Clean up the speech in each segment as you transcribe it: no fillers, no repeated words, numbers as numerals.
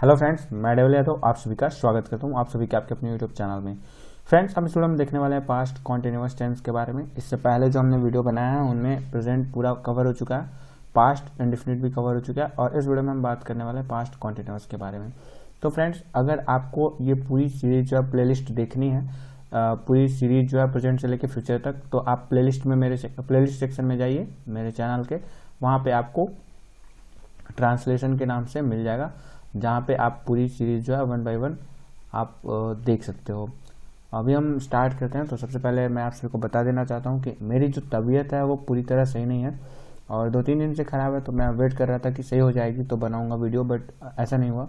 Hello friends, मैं devil Yadav आप सभी का स्वागत करता हूं आप सभी के आपके अपने यूट्यूब चैनल में। फ्रेंड्स, हम इस वीडियो में देखने वाले हैं पास्ट कॉन्टिन्यूअस टेंस के बारे में। इससे पहले जो हमने वीडियो बनाया है उनमें प्रेजेंट पूरा कवर हो चुका है, पास्ट इंडेफिनिट भी कवर हो चुका है, और इस वीडियो में हम बात करने वाले हैं पास्ट कॉन्टिन्यूअस के बारे में। तो फ्रेंड्स, अगर आपको ये पूरी सीरीज जो है प्लेलिस्ट देखनी है, पूरी सीरीज जो है प्रेजेंट से लेकर फ्यूचर तक, तो आप प्लेलिस्ट में मेरे प्लेलिस्ट सेक्शन में जाइए मेरे चैनल के। वहाँ पे आपको ट्रांसलेशन के नाम से मिल जाएगा, जहाँ पे आप पूरी सीरीज जो है 1 बाय 1 आप देख सकते हो। अभी हम स्टार्ट करते हैं। तो सबसे पहले मैं आप सभी को बता देना चाहता हूँ कि मेरी जो तबीयत है वो पूरी तरह सही नहीं है और 2-3 दिन से ख़राब है। तो मैं वेट कर रहा था कि सही हो जाएगी तो बनाऊँगा वीडियो, बट ऐसा नहीं हुआ।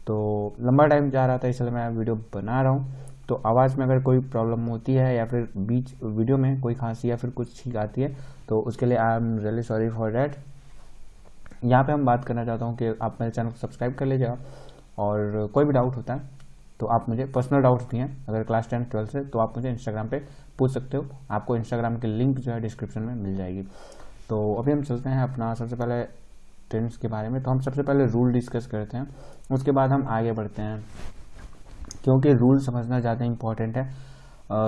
तो लंबा टाइम जा रहा था, इसलिए मैं वीडियो बना रहा हूँ। तो आवाज़ में अगर कोई प्रॉब्लम होती है या फिर बीच वीडियो में कोई खांसी या फिर कुछ छींक आती है तो उसके लिए I am really sorry for that. यहाँ पे हम बात करना चाहता हूँ कि आप मेरे चैनल को सब्सक्राइब कर लीजिएगा, और कोई भी डाउट होता है तो आप मुझे पर्सनल डाउट होती हैं अगर क्लास 10 12 से, तो आप मुझे इंस्टाग्राम पे पूछ सकते हो। आपको इंस्टाग्राम की लिंक जो है डिस्क्रिप्शन में मिल जाएगी। तो अभी हम चलते हैं अपना सबसे पहले टेंस के बारे में। तो हम सबसे पहले रूल डिस्कस करते हैं, उसके बाद हम आगे बढ़ते हैं, क्योंकि रूल समझना ज़्यादा इंपॉर्टेंट है।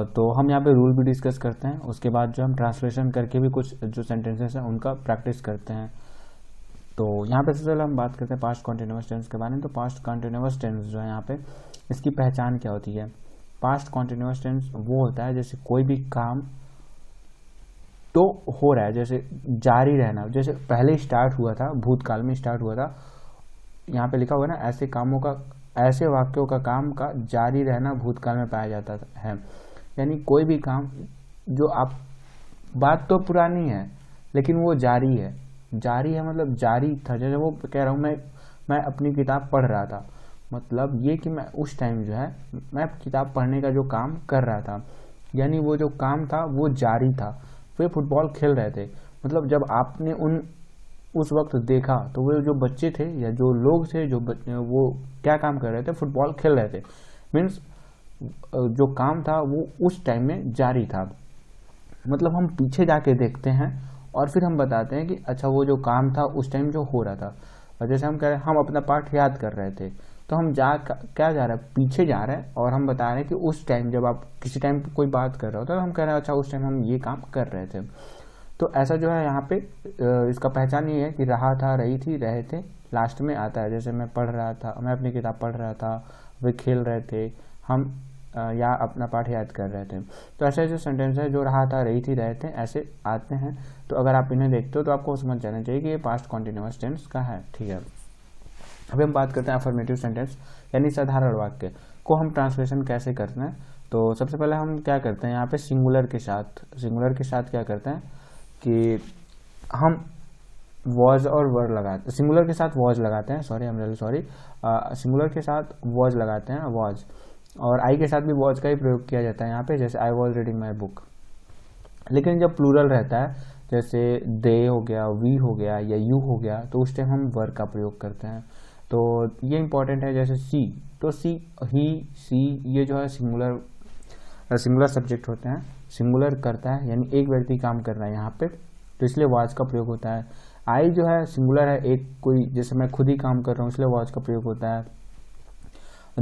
तो हम यहाँ पे रूल भी डिस्कस करते हैं, उसके बाद जो हम ट्रांसलेशन करके भी कुछ जो सेंटेंसेस हैं उनका प्रैक्टिस करते हैं। तो यहाँ पे सबसे पहले हम बात करते हैं पास्ट कॉन्टिन्यूअस टेंस के बारे में। तो पास्ट कॉन्टिन्यूअस टेंस जो है यहाँ पे, इसकी पहचान क्या होती है? पास्ट कॉन्टिन्यूअस टेंस वो होता है जैसे कोई भी काम तो हो रहा है, जैसे जारी रहना, जैसे पहले स्टार्ट हुआ था, भूतकाल में स्टार्ट हुआ था। यहाँ पे लिखा हुआ है ना, ऐसे कामों का, ऐसे वाक्यों का काम का जारी रहना भूतकाल में पाया जाता है। यानी कोई भी काम जो आप, बात तो पुरानी है लेकिन वो जारी है। जारी है मतलब जारी था। जैसे वो कह रहा हूँ मैं अपनी किताब पढ़ रहा था, मतलब ये कि मैं उस टाइम जो है मैं किताब पढ़ने का जो काम कर रहा था, यानी वो जो काम था वो जारी था। वे फुटबॉल खेल रहे थे, मतलब जब आपने उस वक्त देखा तो वो जो बच्चे थे या जो लोग थे जो वो क्या काम कर रहे थे? फुटबॉल खेल रहे थे। मीन्स जो काम था वो उस टाइम में जारी था। मतलब हम पीछे जाके देखते हैं और फिर हम बताते हैं कि अच्छा वो जो काम था उस टाइम जो हो रहा था। और जैसे हम कह रहे हैं हम अपना पाठ याद कर रहे थे, तो हम क्या जा रहे हैं? पीछे जा रहे हैं और हम बता रहे हैं कि उस टाइम जब आप किसी टाइम कोई बात कर रहे होते तो हम कह रहे हैं अच्छा उस टाइम हम ये काम कर रहे थे। तो ऐसा जो है यहाँ पे इसका पहचान ये है कि रहा था, रही थी, रहे थे, लास्ट में आता है। जैसे मैं पढ़ रहा था, मैं अपनी किताब पढ़ रहा था, वे खेल रहे थे, हम या अपना पाठ याद कर रहे थे। तो ऐसे जो सेंटेंस है जो रहा था, रही थी, रहे थे, ऐसे आते हैं। तो अगर आप इन्हें देखते हो तो आपको समझ जाना चाहिए कि ये पास्ट कॉन्टिन्यूअस टेंस का है। ठीक है, अभी हम बात करते हैं अफर्मेटिव सेंटेंस यानी साधारण वाक्य को हम ट्रांसलेशन कैसे करते हैं। तो सबसे पहले हम क्या करते हैं, यहाँ पे सिंगुलर के साथ क्या करते हैं कि हम वॉज और वर लगाते हैं। सिंगुलर के साथ वॉज लगाते हैं, sorry I am really sorry, singular के साथ वॉज लगाते हैं, वॉज, और आई के साथ भी वॉज का ही प्रयोग किया जाता है यहाँ पे, जैसे I was reading my book. लेकिन जब प्लूरल रहता है, जैसे दे हो गया, वी हो गया या यू हो गया, तो उस टाइम हम वर का प्रयोग करते हैं। तो ये इंपॉर्टेंट है। जैसे सी, तो सी, ही, सी, ये जो है सिंगुलर सब्जेक्ट होते हैं, सिंगुलर करता है, यानी एक व्यक्ति काम कर रहा है यहाँ पे, तो इसलिए वॉज का प्रयोग होता है। आई जो है सिंगुलर है, एक कोई, जैसे मैं खुद ही काम कर रहा हूँ, इसलिए वॉज का प्रयोग होता है।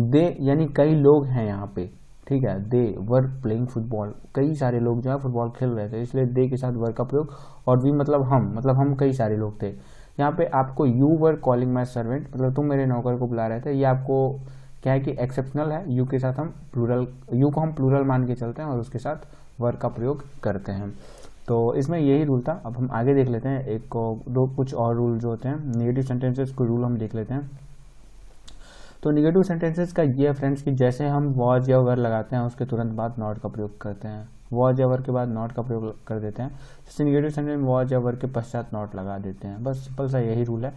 दे यानी कई लोग हैं यहाँ पे, ठीक है, दे वर प्लेइंग फुटबॉल, कई सारे लोग जो है फुटबॉल खेल रहे थे, इसलिए दे के साथ वर का प्रयोग। और वी मतलब हम कई सारे लोग थे। यहाँ पे आपको you were calling my servant, मतलब तुम मेरे नौकर को बुला रहे थे, ये आपको क्या है कि एक्सेप्शनल है। यू के साथ हम प्लूरल, यू को हम प्लूरल मान के चलते हैं और उसके साथ वर का प्रयोग करते हैं। तो इसमें यही रूल था। अब हम आगे देख लेते हैं एक को दो कुछ और रूल जो होते हैं, नेगेटिव सेंटेंसेस को रूल हम देख लेते हैं। तो निगेटिव सेंटेंसेस का ये है फ्रेंड्स कि जैसे हम वॉज या वर लगाते हैं उसके तुरंत बाद नॉट का प्रयोग करते हैं, वॉज या वर के बाद नॉट का प्रयोग कर देते हैं। जैसे निगेटिव सेंटेंस में वॉज या वर के पश्चात नॉट लगा देते हैं, बस सिंपल सा यही रूल है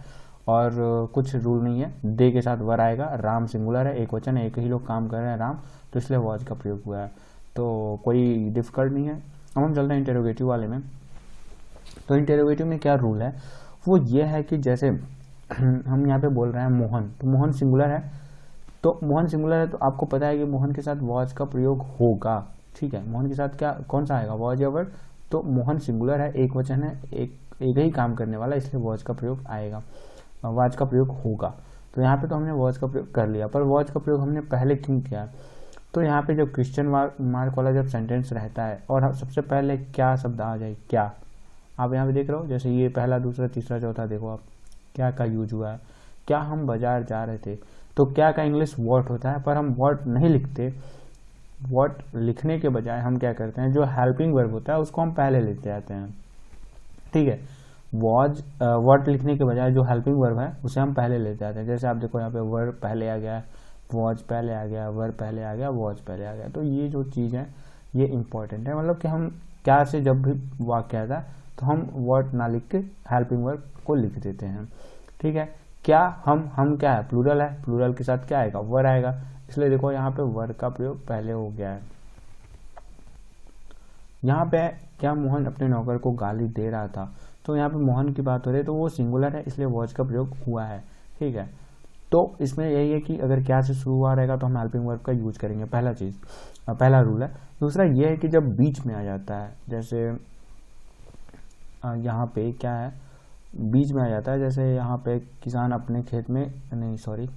और कुछ रूल नहीं है। दे के साथ वर आएगा, राम सिंगुलर है, एक वचन है, एक ही लोग काम कर रहे हैं राम, तो इसलिए वॉज का प्रयोग हुआ है। तो कोई डिफिकल्ट नहीं है। अब हम चलते हैं इंटेरोगेटिव वाले में। तो इंटेरोगेटिव में क्या रूल है, वो ये है कि जैसे हम यहाँ पे बोल रहे हैं मोहन, तो मोहन सिंगुलर है, तो मोहन सिंगुलर है, तो आपको पता है कि मोहन के साथ वॉज का प्रयोग होगा। ठीक है, मोहन के साथ क्या कौन सा आएगा? वॉज या वर्ड। तो मोहन सिंगुलर है, एक वचन है, एक ही काम करने वाला, इसलिए वॉज का प्रयोग आएगा, वॉज का प्रयोग होगा। तो यहाँ पे तो हमने वॉज का प्रयोग कर लिया, पर वॉज का प्रयोग हमने पहले क्यों किया? तो यहाँ पे जब क्वेश्चन मार्क वाला जब सेंटेंस रहता है और सबसे पहले क्या शब्द आ जाए, क्या, आप यहाँ पे देख रहे हो, जैसे ये पहला, दूसरा, तीसरा, चौथा, देखो आप क्या का यूज हुआ है। क्या हम बाजार जा रहे थे, तो क्या का इंग्लिश वॉट होता है, पर हम वॉट नहीं लिखते। वॉट लिखने के बजाय हम क्या करते हैं, जो हेल्पिंग वर्ब होता है उसको हम पहले लेते आते हैं, ठीक है। वॉट लिखने के बजाय जो हेल्पिंग वर्ब है उसे हम पहले लेते आते हैं। जैसे आप देखो यहाँ पे वर्ब पहले आ गया, वॉज पहले आ गया, वर्ब पहले आ गया, वॉज पहले आ गया। तो ये जो चीज़ है ये इंपॉर्टेंट है, मतलब कि हम क्या से जब भी वाक्य आता है तो हम वॉट ना लिख के हेल्पिंग वर्ब को लिख देते हैं, ठीक है। क्या, हम क्या है, प्लूरल है, प्लूरल के साथ क्या आएगा, वर आएगा, इसलिए देखो यहाँ पे वर का प्रयोग पहले हो गया है। यहाँ पे क्या मोहन अपने नौकर को गाली दे रहा था, तो यहाँ पे मोहन की बात हो रही है तो वो सिंगुलर है, इसलिए वॉज का प्रयोग हुआ है, ठीक है। तो इसमें यही है कि अगर क्या से शुरू हुआ रहेगा तो हम हेल्पिंग वर्ब का यूज करेंगे, पहला चीज, पहला रूल है। दूसरा ये है कि जब बीच में आ जाता है, जैसे यहाँ पे क्या है, बीच में आ जाता है, जैसे यहाँ पे किसान अपने खेत में, नहीं सॉरी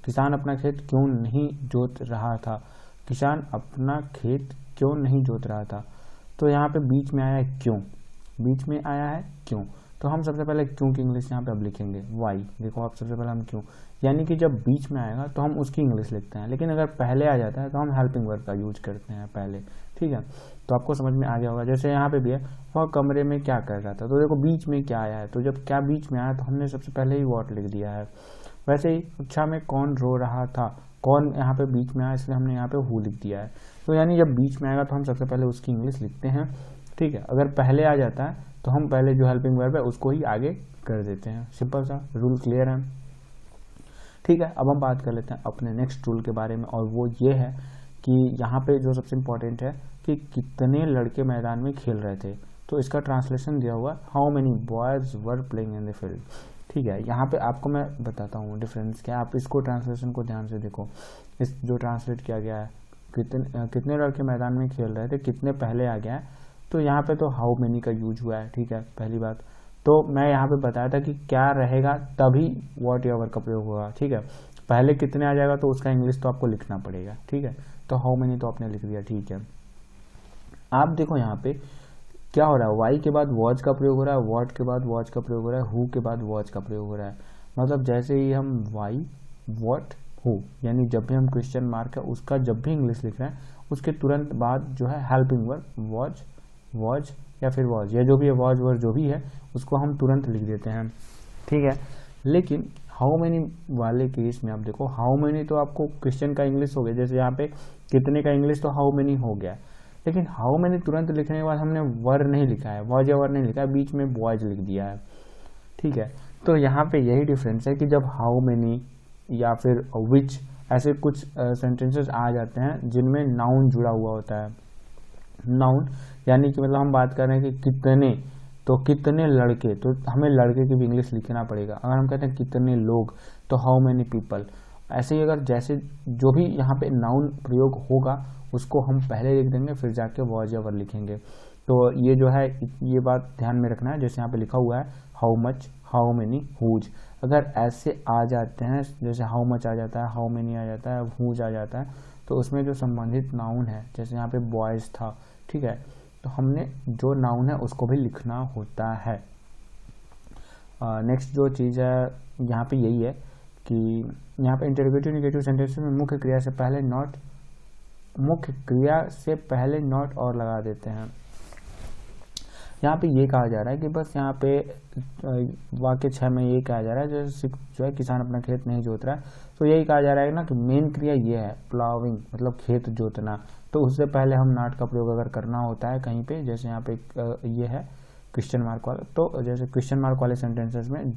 किसान अपना खेत क्यों नहीं जोत रहा था, किसान अपना खेत क्यों नहीं जोत रहा था। तो यहाँ पे बीच में आया है क्यों, बीच में आया है क्यों, तो हम सबसे पहले क्यों की इंग्लिश यहाँ पे अब लिखेंगे, वाई। देखो आप, सबसे पहले हम क्यों, यानी कि जब बीच में आएगा तो हम उसकी इंग्लिश लिखते हैं, लेकिन अगर पहले आ जाता है तो हम हेल्पिंग वर्ब का यूज करते हैं पहले, ठीक है। तो आपको समझ में आ गया होगा। जैसे यहाँ पे भी है, वह कमरे में क्या कर रहा था, तो देखो बीच में क्या आया है, तो जब क्या बीच में आया तो हमने सबसे पहले ही वॉट लिख दिया है। वैसे ही कक्षा में कौन रो रहा था, कौन यहाँ पे बीच में आया, इसलिए हमने यहाँ पे हु लिख दिया है। तो यानी जब बीच में आएगा तो हम सबसे पहले उसकी इंग्लिश लिखते हैं, ठीक है। अगर पहले आ जाता है तो हम पहले जो हेल्पिंग वर्ब है उसको ही आगे कर देते हैं, सिंपल सा रूल, क्लियर है, ठीक है। अब हम बात कर लेते हैं अपने नेक्स्ट रूल के बारे में, और वो ये है कि यहाँ पे जो सबसे इम्पोर्टेंट है कि कितने लड़के मैदान में खेल रहे थे, तो इसका ट्रांसलेशन दिया हुआ, how many boys were playing in the field, ठीक है। यहाँ पे आपको मैं बताता हूँ डिफरेंस क्या है, आप इसको ट्रांसलेशन को ध्यान से देखो। इस जो ट्रांसलेट किया गया है, कितने लड़के मैदान में खेल रहे थे, कितने पहले आ गया है, तो यहाँ पे तो हाउ मेनी का यूज हुआ है, ठीक है, पहली बात। तो मैं यहाँ पे बताया था कि क्या रहेगा तभी वॉट या वर का प्रयोग होगा, ठीक है। पहले कितने आ जाएगा तो उसका इंग्लिश तो आपको लिखना पड़ेगा, ठीक है। तो हाउ मेनी तो आपने लिख दिया, ठीक है। आप देखो यहाँ पे क्या हो रहा है, वाई के बाद वॉच का प्रयोग हो रहा है, वॉट के बाद वॉच का प्रयोग हो रहा है, हु के बाद वॉच का प्रयोग हो रहा है। मतलब जैसे ही हम वाई, वॉट, हु, यानी जब भी हम क्वेश्चन मार्क है उसका जब भी इंग्लिश लिख रहे हैं उसके तुरंत बाद जो है हेल्पिंग वर्ब वॉच, वॉच या फिर वॉज, या जो भी है वॉज वर जो भी है उसको हम तुरंत लिख देते हैं, ठीक है। लेकिन हाउ मेनी वाले केस में आप देखो, हाउ मेनी तो आपको क्वेश्चन का इंग्लिश हो गया, जैसे यहाँ पे कितने का इंग्लिश तो हाउ मेनी हो गया, लेकिन हाउ मेनी तुरंत लिखने के बाद हमने वर नहीं लिखा है, वॉज या वर नहीं लिखा है, बीच में बॉयज लिख दिया है, ठीक है। तो यहाँ पे यही डिफरेंस है कि जब हाउ मेनी या फिर विच ऐसे कुछ सेंटेंसेस आ जाते हैं जिनमें नाउन जुड़ा हुआ होता है, नाउन यानी कि मतलब हम बात कर रहे हैं कि कितने, तो कितने लड़के, तो हमें लड़के की भी इंग्लिश लिखना पड़ेगा। अगर हम कहते हैं कितने लोग तो हाउ मेनी पीपल, ऐसे ही अगर जैसे जो भी यहाँ पे नाउन प्रयोग होगा उसको हम पहले लिख देंगे, फिर जाके वॉज या वर लिखेंगे। तो ये जो है ये बात ध्यान में रखना है। जैसे यहाँ पे लिखा हुआ है how much, how many, whose, अगर ऐसे आ जाते हैं, जैसे हाउ मच आ जाता है, हाउ मेनी आ जाता है, हुज आ जाता है, तो उसमें जो संबंधित नाउन है, जैसे यहाँ पे बॉयज था, ठीक है, तो हमने जो नाउन है उसको भी लिखना होता है। नेक्स्ट जो चीज़ है यहाँ पे यही है कि यहाँ पे इंटरोगेटिव नेगेटिव सेंटेंस में मुख्य क्रिया से पहले नॉट, मुख्य क्रिया से पहले नॉट और लगा देते हैं। यहाँ पे ये कहा जा रहा है कि बस यहाँ पे वाक्य 6 में ये कहा जा रहा है, जैसे जो है किसान अपना खेत नहीं जोत रहा है, तो यही कहा जा रहा है ना कि मेन क्रिया ये है प्लाविंग, मतलब खेत जोतना, तो उससे पहले हम नॉट का प्रयोग अगर करना होता है कहीं पे, जैसे यहाँ पे ये है क्वेश्चन मार्क वाला, तो जैसे क्वेश्चन मार्क वाले सेंटेंसेस में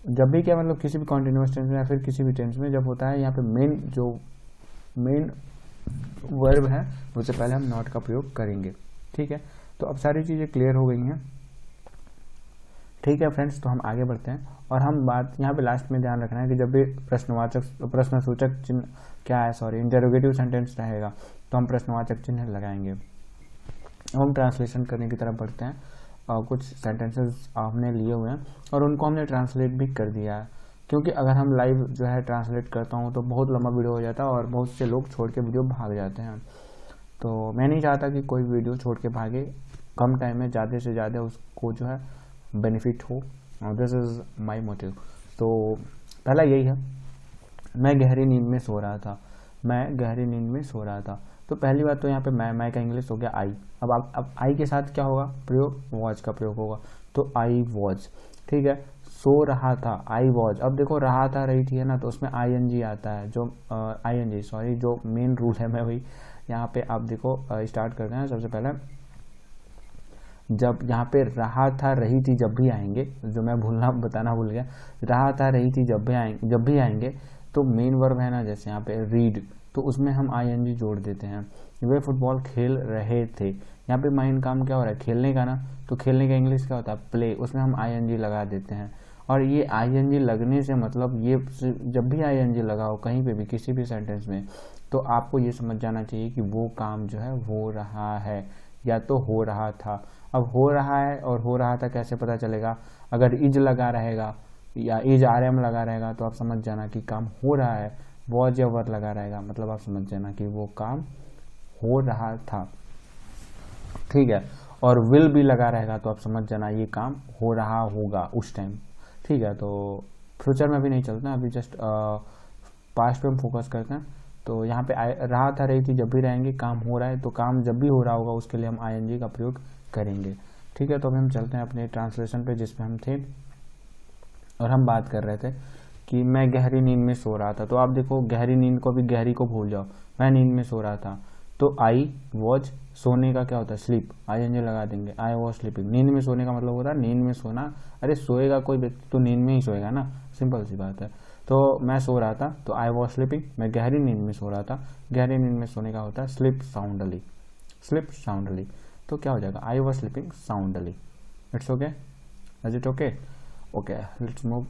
जब भी क्या मतलब किसी भी कॉन्टिन्यूअस टेंस में या फिर किसी भी टेंस में जब होता है यहाँ पे मेन वर्ब है उससे पहले हम नॉट का प्रयोग करेंगे, ठीक है। तो अब सारी चीज़ें क्लियर हो गई हैं, ठीक है फ्रेंड्स। तो हम आगे बढ़ते हैं और हम बात यहाँ पे लास्ट में ध्यान रखना है कि जब भी प्रश्नसूचक चिन्ह क्या है, सॉरी इंटरोगेटिव सेंटेंस रहेगा तो हम प्रश्नवाचक चिन्ह लगाएंगे। अब हम ट्रांसलेशन करने की तरफ बढ़ते हैं कुछ सेंटेंसेस हमने लिए हुए हैं और उनको हमने ट्रांसलेट भी कर दिया है, क्योंकि अगर हम लाइव जो है ट्रांसलेट करता हूँ तो बहुत लंबा वीडियो हो जाता है और बहुत से लोग छोड़ के वीडियो भाग जाते हैं। तो मैं नहीं चाहता कि कोई वीडियो छोड़ के भागे, कम टाइम में ज़्यादा से ज़्यादा उसको जो है बेनिफिट हो। This is my motive. तो पहला यही है, मैं गहरी नींद में सो रहा था, मैं गहरी नींद में सो रहा था। तो पहली बात तो यहाँ पे मैं का इंग्लिश हो गया आई। अब आई के साथ क्या होगा प्रयोग, वॉच का प्रयोग होगा। तो आई वॉच, ठीक है। सो रहा था, आई वॉच। अब देखो रहा था रही थी है ना, तो उसमें ING आता है, जो ING सॉरी जो मेन रूल है मैं वही यहाँ पे आप देखो स्टार्ट करते हैं। सबसे पहले जब यहाँ पे रहा था रही थी जब भी आएंगे, जो मैं बताना भूल गया, रहा था रही थी जब भी आएंगे तो मेन वर्ब है ना, जैसे यहाँ पे रीड, तो उसमें हम ING जोड़ देते हैं। वे फुटबॉल खेल रहे थे, यहाँ पे मेन काम क्या हो रहा है, खेलने का ना, तो खेलने का इंग्लिश क्या होता है, प्ले, उसमें हम ING लगा देते हैं। और ये ING लगने से मतलब ये जब भी ING लगाओ कहीं पे भी किसी भी सेंटेंस में, तो आपको ये समझ जाना चाहिए कि वो काम जो है हो रहा है या तो हो रहा था। अब हो रहा है और हो रहा था कैसे पता चलेगा, अगर इज लगा रहेगा या इज RM लगा रहेगा तो आप समझ जाना कि काम हो रहा है। वॉज या वर लगा रहेगा मतलब आप समझ जाना कि वो काम हो रहा था, ठीक है। और विल भी लगा रहेगा तो आप समझ जाना ये काम हो रहा होगा उस टाइम, ठीक है। तो फ्यूचर में भी नहीं चलता, अभी जस्ट पास्ट पे हम फोकस करते हैं। तो यहाँ पे रहा था रही थी जब भी रहेंगे, काम हो रहा है, तो काम जब भी हो रहा होगा उसके लिए हम ING का प्रयोग करेंगे, ठीक है। तो अभी हम चलते हैं अपने ट्रांसलेशन पे जिसपे हम थे और हम बात कर रहे थे कि मैं गहरी नींद में सो रहा था। तो आप देखो गहरी नींद को भी गहरी को भूल जाओ, मैं नींद में सो रहा था। तो आई वॉज, सोने का क्या होता है स्लीप, ING लगा देंगे, आई वॉज स्लीपिंग। नींद में सोने का मतलब होता है नींद में सोना, अरे सोएगा कोई व्यक्ति तो नींद में ही सोएगा ना, सिंपल सी बात है। तो मैं सो रहा था तो आई वॉज स्लीपिंग, मैं गहरी नींद में सो रहा था। गहरी नींद में सोने का होता है स्लीप साउंडली, स्लीप साउंडली। तो क्या हो जाएगा, I was sleeping soundly. It's okay, is it okay, okay. Let's move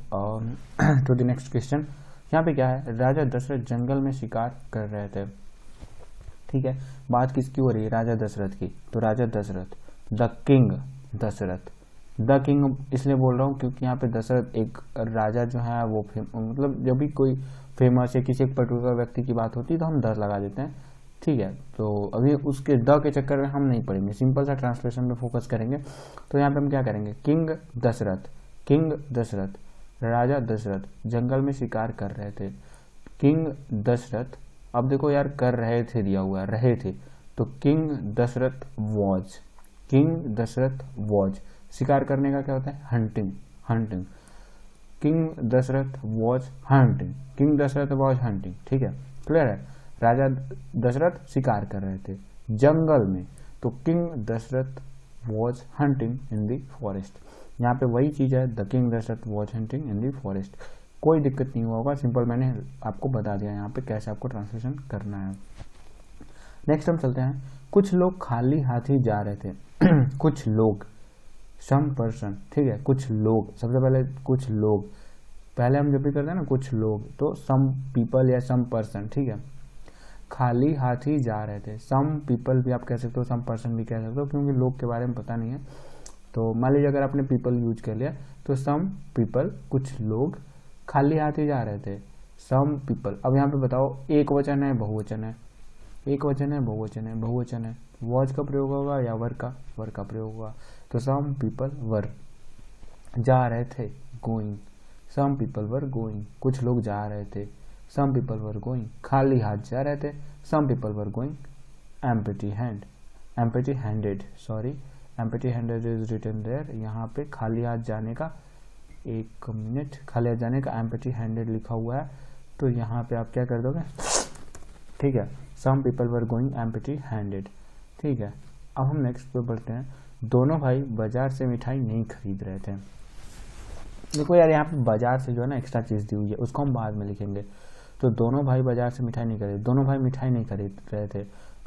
to the next question. यहाँ पे क्या है, राजा दशरथ जंगल में शिकार कर रहे थे, ठीक है। बात किसकी हो रही है, राजा दशरथ की। तो राजा Dasharath, the king Dasharath, the king इसलिए बोल रहा हूँ क्योंकि यहाँ पे दशरथ एक राजा जो है वो मतलब जब भी कोई फेमस या किसी एक पर्टिकुलर व्यक्ति की बात होती है तो हम द लगा देते हैं, ठीक है। तो अभी उसके द के चक्कर में हम नहीं पढ़ेंगे, सिंपल सा ट्रांसलेशन पे फोकस करेंगे। तो यहाँ पे हम क्या करेंगे, किंग दशरथ, किंग दशरथ, राजा दशरथ जंगल में शिकार कर रहे थे। किंग दशरथ, अब देखो यार कर रहे थे दिया हुआ है, रहे थे, तो king Dashrath was, king Dashrath was, शिकार करने का क्या होता है, hunting, hunting. King Dashrath was hunting, king Dashrath was hunting, ठीक है, क्लियर है। राजा दशरथ शिकार कर रहे थे जंगल में, तो king Dashrath was hunting in the forest. यहाँ पे वही चीज है, the king Dashrath was hunting in the forest. कोई दिक्कत नहीं हुआ होगा, सिंपल मैंने आपको बता दिया यहाँ पे कैसे आपको ट्रांसलेशन करना है। नेक्स्ट हम चलते हैं, कुछ लोग खाली हाथ ही जा रहे थे कुछ लोग, सम पर्सन, ठीक है, कुछ लोग, सबसे पहले कुछ लोग, पहले हम जब भी करते हैं ना कुछ लोग तो सम पीपल या सम पर्सन, ठीक है। खाली हाथ ही जा रहे थे, सम पीपल भी आप कह सकते हो, सम पर्सन भी कह सकते हो, क्योंकि लोग के बारे में पता नहीं है। तो मान लीजिए अगर आपने पीपल यूज कर लिया तो सम पीपल, कुछ लोग खाली हाथ ही जा रहे थे, सम पीपल। अब यहाँ पे बताओ एक वचन है बहुवचन है, एक वचन है बहुवचन है, बहुवचन है, वॉज का प्रयोग होगा या वर का प्रयोग होगा। तो सम पीपल वर, जा रहे थे going, some people were going, कुछ लोग जा रहे थे, सम पीपल वर गोइंग, खाली हाथ जा रहे थे, some people were going empty hand, empty handed, sorry empty handed is written there. यहाँ पे खाली हाथ जाने का, एक मिनट, खाली हाथ जाने का एम्प्टी हैंडेड लिखा हुआ है, तो यहाँ पे आप क्या कर दोगे, ठीक है, some people were going empty handed, ठीक है। अब हम नेक्स्ट पे बढ़ते हैं, दोनों भाई बाजार से मिठाई नहीं खरीद रहे थे। देखो यार यहाँ पे बाजार से जो है ना एक्स्ट्रा चीज दी हुई है, उसको हम बाद में लिखेंगे। तो दोनों भाई बाजार से मिठाई नहीं खरीद, दोनों भाई मिठाई नहीं खरीद रहे थे।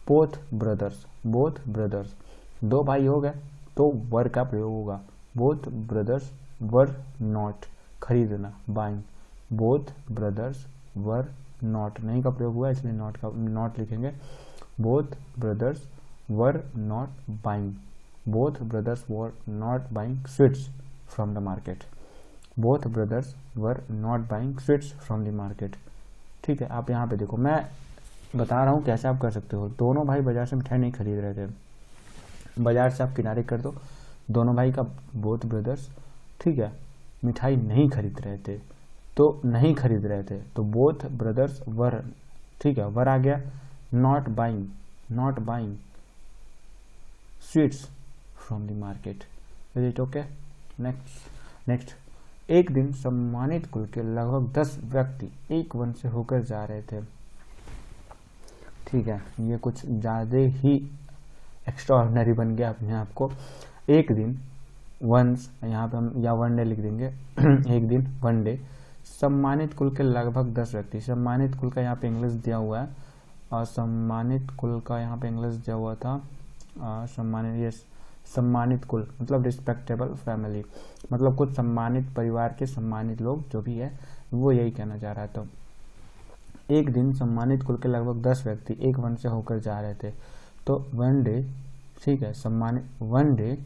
बोथ ब्रदर्स, बोथ ब्रदर्स, दो भाई हो गए तो वर का प्रयोग होगा, बोथ ब्रदर्स वर नॉट, खरीदना buying, both brothers were not, नहीं का प्रयोग हुआ इसलिए नॉट लिखेंगे, both brothers were not buying, both brothers were not buying sweets from the market. both brothers were not buying sweets from the market. ठीक है, आप यहाँ पे देखो, मैं बता रहा हूँ कैसे आप कर सकते हो। दोनों भाई बाजार से मिठाई नहीं खरीद रहे थे, बाजार से आप किनारे कर दो, दोनों भाई का बोथ ब्रदर्स, ठीक है, मिठाई नहीं खरीद रहे थे, तो नहीं खरीद रहे थे, तो बोथ ब्रदर्स वर, ठीक है, वर आ गया, not buying sweets from the market. Is it okay? Next एक दिन सम्मानित कुल के लगभग 10 व्यक्ति एक वन से होकर जा रहे थे। ठीक है, ये कुछ ज्यादा ही एक्स्ट्राऑर्डिनरी बन गया अपने आप को। एक दिन वंस, यहाँ पे हम या वन डे लिख देंगे एक दिन वन डे सम्मानित कुल के लगभग 10 व्यक्ति, सम्मानित कुल का यहाँ पे इंग्लिश दिया हुआ है, और सम्मानित कुल का यहाँ पे इंग्लिश दिया हुआ था सम्मानित कुल मतलब रिस्पेक्टेबल फैमिली, मतलब कुछ सम्मानित परिवार के सम्मानित लोग जो भी है वो यही कहना चाह रहा है। तो एक दिन सम्मानित कुल के लगभग 10 व्यक्ति एक वन से होकर जा रहे थे। तो वन डे, ठीक है, सम्मानित वन डे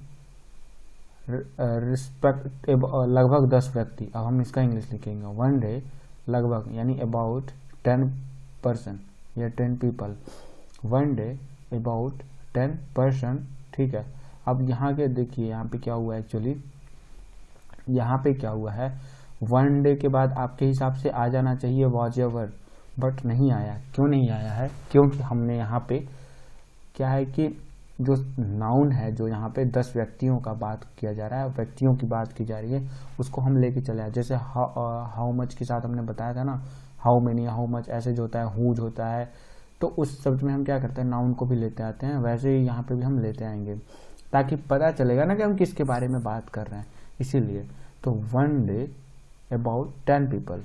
रिस्पेक्ट लगभग 10 व्यक्ति, अब हम इसका इंग्लिश लिखेंगे वन डे लगभग यानी अबाउट 10% या 10 पीपल, वन डे अबाउट 10%, ठीक है। अब यहाँ के देखिए यहाँ पे क्या हुआ एक्चुअली, यहाँ पे क्या हुआ है, वन डे के बाद आपके हिसाब से आ जाना चाहिए वॉज एवर, बट नहीं आया। क्यों नहीं आया है? क्योंकि हमने यहाँ पे क्या है कि जो नाउन है, जो यहाँ पे 10 व्यक्तियों का बात किया जा रहा है, व्यक्तियों की बात की जा रही है, उसको हम लेके चले आए। जैसे हाउ मच के साथ हमने बताया था ना, हाउ मेनी, हाउ मच ऐसे जो होता है, हुज होता है, तो उस शब्द में हम क्या करते हैं, नाउन को भी लेते आते हैं, वैसे ही यहाँ पे भी हम लेते आएंगे, ताकि पता चलेगा ना कि हम किसके बारे में बात कर रहे हैं, इसीलिए। तो वन डे अबाउट 10 पीपल,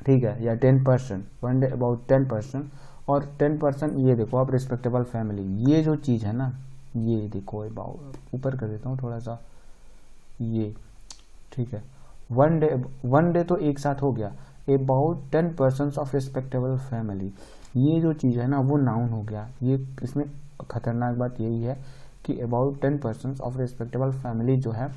ठीक है, या 10%, वन डे अबाउट 10%, और 10% ये देखो आप रिस्पेक्टेबल फैमिली, ये जो चीज़ है ना, ये देखो अबाउट, ऊपर कर देता हूँ थोड़ा सा, ये ठीक है, वन डे तो एक साथ हो गया, अबाउट 10% ऑफ रिस्पेक्टेबल फैमिली, ये जो चीज़ है ना वो नाउन हो गया। ये इसमें खतरनाक बात यही है कि अबाउट 10% ऑफ रिस्पेक्टेबल फैमिली जो है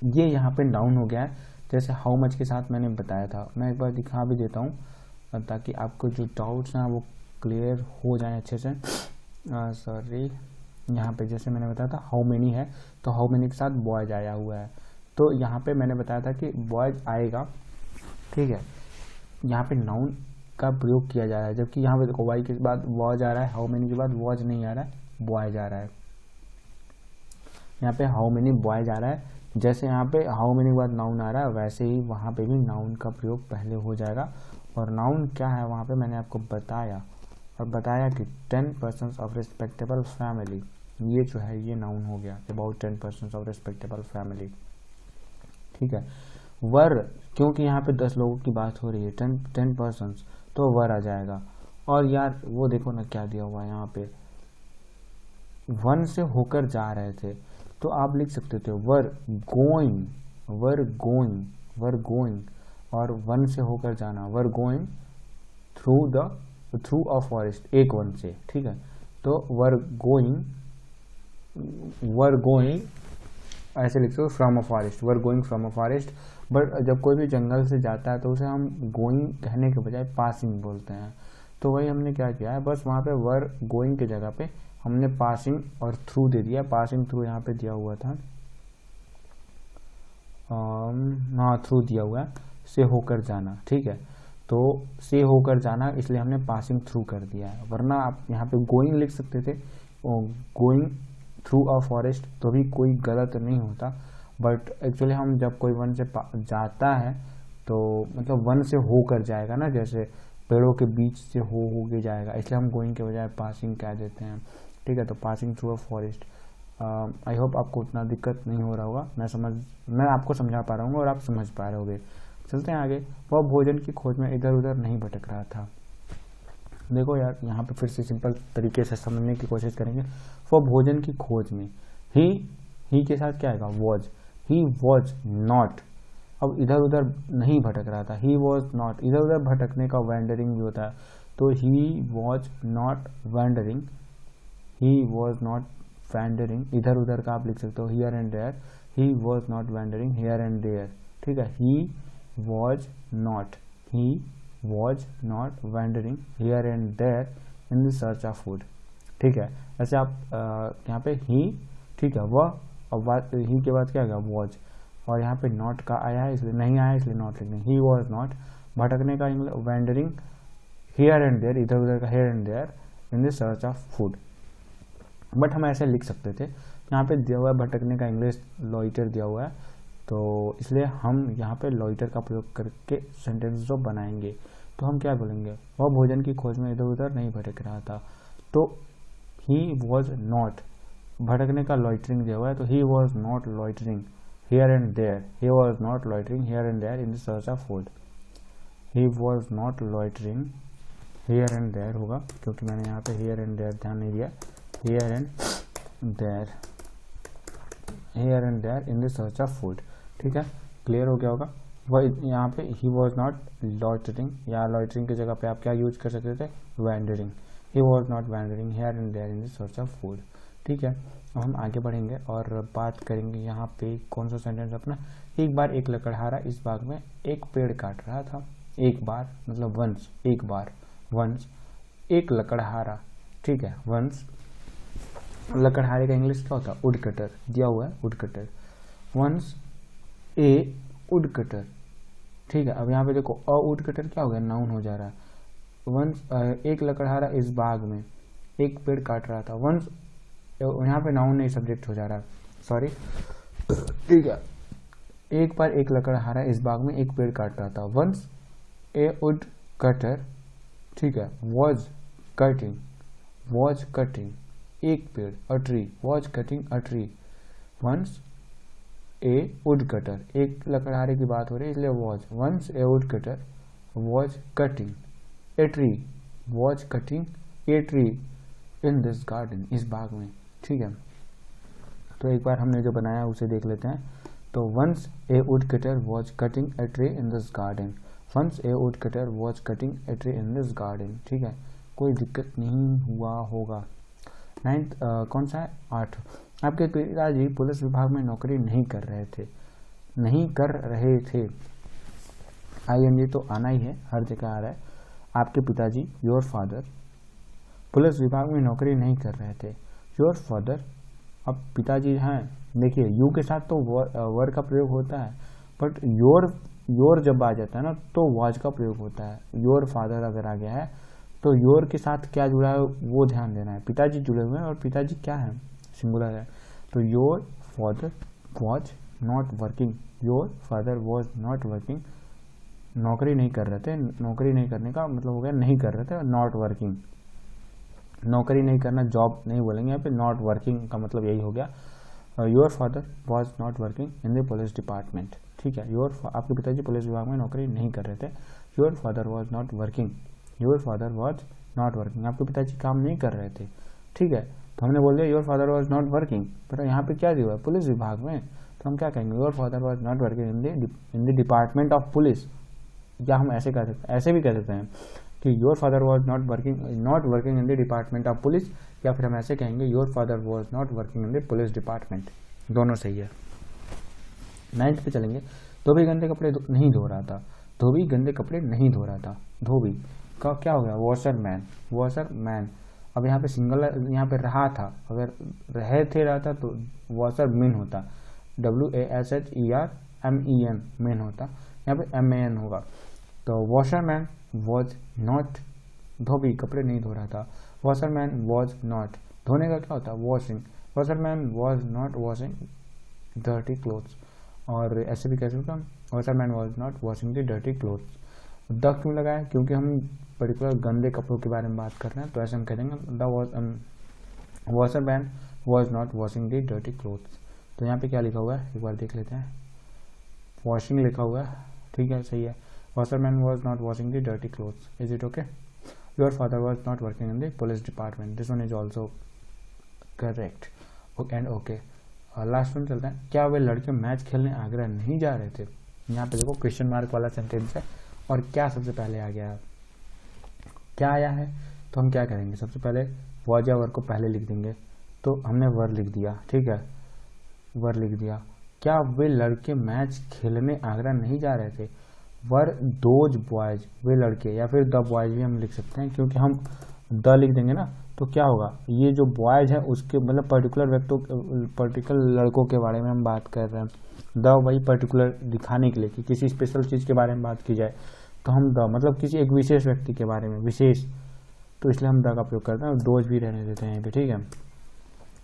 ये यहाँ पे नाउन हो गया है। जैसे हाउ मच के साथ मैंने बताया था, मैं एक बार दिखा भी देता हूँ ताकि आपको जो डाउट्स हैं वो क्लियर हो जाए अच्छे से। सॉरी, यहाँ पे जैसे मैंने बताया था हाउ मेनी है, तो हाउ मेनी के साथ बॉयज आया हुआ है, तो यहाँ पे मैंने बताया था कि बॉयज आएगा, ठीक है, यहाँ पे नाउन का प्रयोग किया जा रहा है, जबकि यहाँ पे देखो वाई के बाद वॉज आ रहा है, हाउ मेनी के बाद वॉज नहीं आ रहा है, बॉयज आ रहा है। यहाँ पे हाउ मेनी बॉयज आ रहा है, जैसे यहाँ पे हाउ मेनी के बाद नाउन आ रहा है, वैसे ही वहाँ पे भी नाउन का प्रयोग पहले हो जाएगा। और नाउन क्या है वहाँ पे मैंने आपको बताया, और बताया कि 10% ऑफ रिस्पेक्टेबल फैमिली, ये जो है ये नाउन हो गया, अबाउट 10% ऑफ रिस्पेक्टेबल फैमिली, ठीक है। वर, क्योंकि यहाँ पे 10 लोगों की बात हो रही है, 10%, तो वर आ जाएगा। और यार वो देखो ना क्या दिया हुआ है यहाँ पे, वन से होकर जा रहे थे, तो आप लिख सकते थे वर गोइंग, और वन से होकर जाना, were going through a forest, एक वन से, ठीक है। तो वर गोइंग ऐसे लिख सकते from a forest, were going from a forest. But जब कोई भी जंगल से जाता है तो उसे हम गोइंग कहने के बजाय पासिंग बोलते हैं, तो वही हमने क्या किया है, बस वहाँ पे वर गोइंग की जगह पे हमने पासिंग और थ्रू दे दिया। पासिंग थ्रू यहाँ पे दिया हुआ था, हाँ थ्रू दिया हुआ है, से होकर जाना, ठीक है, तो से होकर जाना इसलिए हमने पासिंग थ्रू कर दिया है, वरना आप यहाँ पे गोइंग लिख सकते थे, गोइंग थ्रू अ फॉरेस्ट, तो भी कोई गलत नहीं होता। बट एक्चुअली हम जब कोई वन से जाता है तो मतलब वन से होकर जाएगा ना, जैसे पेड़ों के बीच से हो के जाएगा, इसलिए हम गोइंग के बजाय पासिंग कह देते हैं, ठीक है। तो passing through a forest, I hope आपको उतना दिक्कत नहीं हो रहा होगा, मैं आपको समझा पा रहा हूँ और आप समझ पा रहे होगे। चलते हैं आगे। वह भोजन की खोज में इधर उधर नहीं भटक रहा था। देखो यार यहाँ पे फिर से सिंपल तरीके से समझने की कोशिश करेंगे। वह भोजन की खोज में, ही के साथ क्या आएगा, वॉज, ही वॉज नॉट, अब इधर उधर नहीं भटक रहा था, ही वॉज नॉट, इधर उधर भटकने का वैंडरिंग भी होता है, तो he was not wandering, he was not wandering, इधर उधर का आप लिख सकते हो here and there, he was not wandering here and there, ठीक है, he was not wandering here and there in the search of food, ठीक है। ऐसे आप यहाँ पे ही, ठीक है, वह, और ही के बाद क्या आएगा वॉज, और यहाँ पे नॉट का आया है इसलिए नहीं आया इसलिए नॉट लिख देंगे, ही वॉज नॉट, भटकने का English wandering here and there, इधर उधर का here and there in the search of food. But हम ऐसे लिख सकते थे, यहाँ पे दिया हुआ है भटकने का इंग्लिश लॉइटर दिया हुआ है, तो इसलिए हम यहाँ पे लॉइटर का प्रयोग करके सेंटेंस जो बनाएंगे तो हम क्या बोलेंगे, वह भोजन की खोज में इधर उधर नहीं भटक रहा था, तो ही वॉज नॉट, भटकने का लॉइटरिंग दिया हुआ है तो he was not loitering here and there, he was not loitering here and there in the search of food, he was not loitering here and there होगा, क्योंकि मैंने यहाँ पे हियर एंड देयर ध्यान नहीं दिया, here and there in the search of food, ठीक है, क्लियर हो गया होगा। वह यहाँ पे ही वॉज नॉट लॉइटरिंग, या लॉइटरिंग की जगह पे आप क्या यूज कर सकते थे, wandering, he was not wandering here and there in the search of food, ठीक है। अब हम आगे बढ़ेंगे और बात करेंगे यहाँ पे कौन सा सेंटेंस अपना, एक बार एक लकड़हारा इस बाग में एक पेड़ काट रहा था, एक बार मतलब वंस, एक बार, वंस एक लकड़हारा, ठीक है, वंस, लकड़हारे का इंग्लिश क्या होता है, वुड कटर, दिया हुआ है wood cutter, once a wood cutter, ठीक है। अब यहाँ पे देखो अ वुड कटर क्या हो गया, नाउन हो जा रहा है, वंस एक लकड़हारा इस बाग में एक पेड़ काट रहा था, वंस यहाँ पे नाउन नहीं सब्जेक्ट हो जा रहा है, सॉरी, ठीक है, एक बार एक लकड़हारा इस बाग में एक पेड़ काट रहा था, वंस ए वुड कटर, ठीक है, वॉज कटिंग एक पेड़, a tree, was cutting a tree, once a wood cutter, एक लकड़हारे की बात हो रही है इसलिए was, once a wood cutter was cutting a tree, was cutting a tree in this garden, इस बाग में, ठीक है। तो एक बार हमने जो बनाया उसे देख लेते हैं, तो once a wood cutter was cutting a tree in this garden, once a wood cutter was cutting a tree in this garden, ठीक है, कोई दिक्कत नहीं हुआ होगा। 9th कौन सा है, 8, आपके पिताजी पुलिस विभाग में नौकरी नहीं कर रहे थे, ING तो आना ही है, हर जगह आ रहा है, आपके पिताजी योर फादर पुलिस विभाग में नौकरी नहीं कर रहे थे, योर फादर, अब पिताजी हैं, देखिए यू के साथ तो वर का प्रयोग होता है, बट योर जब आ जाता है ना तो वॉज का प्रयोग होता है, योर फादर अगर आ गया है तो योर के साथ क्या जुड़ा है वो ध्यान देना है, पिताजी जुड़े हुए हैं और पिताजी क्या है, सिंगुलर है, तो your father was not working, your father was not working, नौकरी नहीं कर रहे थे, नौकरी नहीं करने का मतलब हो गया नहीं कर रहे थे, नॉट वर्किंग, नौकरी नहीं करना जॉब नहीं बोलेंगे यहाँ पे, नॉट वर्किंग का मतलब यही हो गया, your father was not working in the police department, ठीक है, आपके पिताजी पुलिस विभाग में नौकरी नहीं कर रहे थे, your father was not working, your father was not working, आपके पिताजी काम नहीं कर रहे थे, ठीक है, तो हमने बोल दिया your father was not working, but यहाँ पे क्या दिया हुआ है पुलिस विभाग में, तो हम क्या कहेंगे, your father was not working in the department of police, या हम ऐसे कह सकते हैं, ऐसे भी कह सकते हैं कि your father was not working in the department of police, या फिर हम ऐसे कहेंगे your father was not working in the police department, दोनों सही है। 9th पे चलेंगे, धोबी गंदे कपड़े नहीं धो रहा था, धोबी गंदे कपड़े नहीं धो रहा था, धोबी का क्या हो गया, वॉशरमैन, अब यहाँ पे सिंगल, यहाँ पे रहा था, अगर रहे थे रहा था तो वॉशरमैन होता, WASHERMEN मैन होता, यहाँ पे MAN होगा, तो वॉशरमैन वॉज नॉट, धोबी कपड़े नहीं धो रहा था, वॉशरमैन वॉज नॉट, धोने का क्या होता है washing, washerman was not washing dirty clothes, और ऐसे भी कह सकते हैं washerman was not washing the dirty clothes, the क्यों लगाया, क्योंकि हम पर्टिकुलर गंदे कपड़ों के बारे में बात कर रहे हैं, तो ऐसे हम कह देंगे the washerman was not washing the dirty clothes, तो यहाँ पे क्या लिखा हुआ है एक बार देख लेते हैं, वॉशिंग लिखा हुआ है, ठीक है सही है, washerman was not washing the dirty clothes, is it okay, your father was not working in the police department, this one is also correct and okay. Last one चलते हैं, क्या वे लड़के मैच खेलने आगरा नहीं जा रहे थे, यहाँ पे देखो क्वेश्चन मार्क वाला सेंटेंस है, और क्या सबसे पहले आ गया है, क्या आया है, तो हम क्या करेंगे, सबसे पहले वॉज या वर्ब को पहले लिख देंगे, तो हमने वर लिख दिया, ठीक है, वर लिख दिया। क्या वे लड़के मैच खेलने आगरा नहीं जा रहे थे? वर दोज बॉयज, वे लड़के, या फिर द बॉयज भी हम लिख सकते हैं, क्योंकि हम द लिख देंगे ना तो क्या होगा, ये जो बॉयज है उसके मतलब पर्टिकुलर लड़कों के बारे में हम बात कर रहे हैं। द वही पर्टिकुलर दिखाने के लिए कि किसी स्पेशल चीज़ के बारे में बात की जाए तो हम द मतलब किसी एक विशेष व्यक्ति के बारे में, विशेष, तो इसलिए हम द का प्रयोग करते हैं और दोज भी रहने देते हैं यहाँ पे, ठीक है।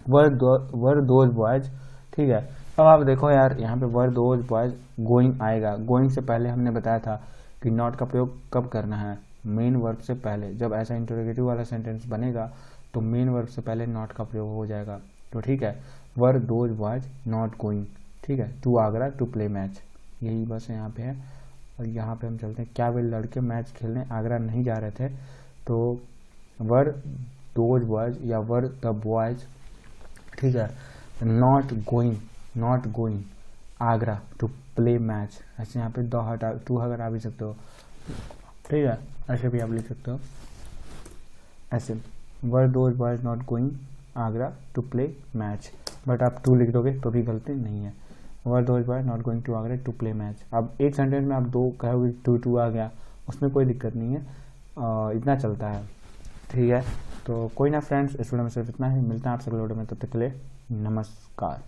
वर दोज बॉयज, ठीक है। अब आप देखो यार यहाँ पे वर दोज बॉयज गोइंग आएगा। गोइंग से पहले हमने बताया था कि नॉट का प्रयोग कब करना है, मेन वर्ब से पहले। जब ऐसा इंटरोगेटिव वाला सेंटेंस बनेगा तो मेन वर्ब से पहले नॉट का प्रयोग हो जाएगा, तो ठीक है। Were those boys not going, ठीक है, to Agra to play match, यही बस यहाँ पे है। और यहाँ पे हम चलते हैं, क्या वे लड़के मैच खेलने आगरा नहीं जा रहे थे? तो वर दोज बॉयज या वर द बॉयज, ठीक है, not going Agra to play match. ऐसे यहाँ पे द हटा टू अगर आ भी सकते हो, ठीक है, ऐसे भी आप लिख सकते हो ऐसे, were those boys not going Agra to play match, but आप टू लिख दोगे तो भी गलती नहीं है। Were those boys not going to Agra to play match. अब एक सेंटेंस में आप दो कहोगे, टू आ गया, उसमें कोई दिक्कत नहीं है, इतना चलता है, ठीक है। तो कोई ना फ्रेंड्स, इस वीडियो में सिर्फ इतना ही, मिलते हैं आपसे अगले वीडियो में, तब तक के लिए नमस्कार।